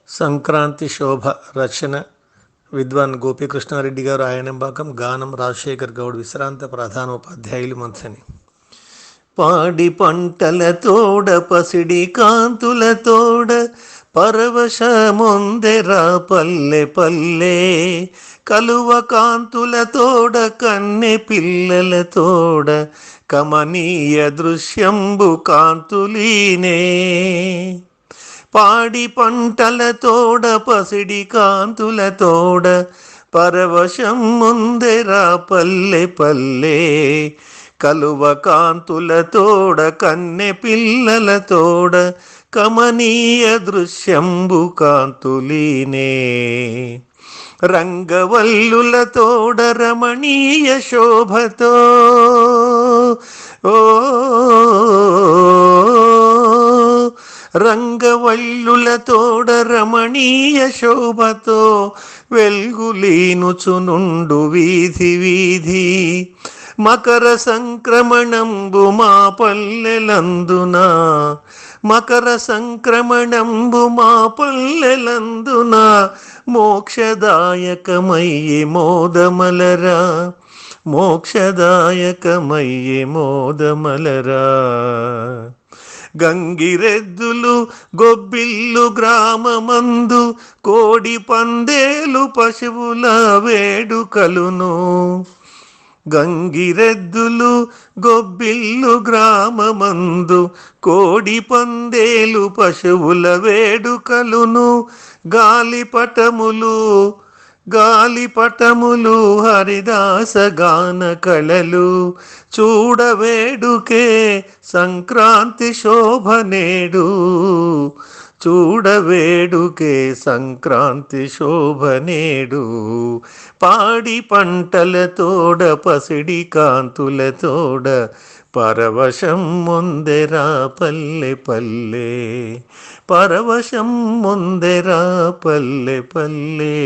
సంక్రాంతి శోభ రచన విద్వాన్ గోపీకృష్ణారెడ్డి గారు ఆయనంబాకం. గానం రాజశేఖర్ గౌడ్. విశ్రాంత ప్రధానోపాధ్యాయులు మంథని. పాడి పంటల తోడ పసిడి కాంతుల తోడ పరవశమొందెరా పల్లె పల్లె, కలువ కాంతుల తోడ కన్నె పిల్లల తోడ కమనీయ దృశ్యంబు కాంతులీనే. పాడి పంటల తోడ పసిడి కాంతుల తోడ పరవశం ముందెరా పల్లె పల్లె, కలువ కాంతుల తోడ కన్నె పిల్లల తోడ కమనీయ దృశ్యంబు కాంతులీనే. రంగవల్లుల తోడ రమణీయ శోభతో, ఓ రంగవల్లుల తోడ రమణీయ శోభతో వెల్గులీనుచునుండు వీధి వీధి, మకర సంక్రమణంబు మా పల్లెలందున, మకర సంక్రమణంబు మా పల్లెలందున మోక్షదాయకమయ్యే మోదమలరా, మోక్షదాయకమయ్యే మోదమలరా. గంగిరెద్దులు గొబ్బిల్లు గ్రామమందు కోడి పందేలు పశువుల వేడుకలును, గంగిరెద్దులు గొబ్బిల్లు గ్రామమందు కోడి పందేలు పశువుల వేడుకలును, గాలిపటములు హరిదాస గాన కళలు చూడవేడుకే సంక్రాంతి శోభనేడు, చూడవేడుకే సంక్రాంతి శోభనేడు. పాడి పంటల తోడ పసిడి కాంతుల తోడ పరవశం ముందెరా పల్లె పల్లె, పరవశం ముందెరా పల్లె పల్లె.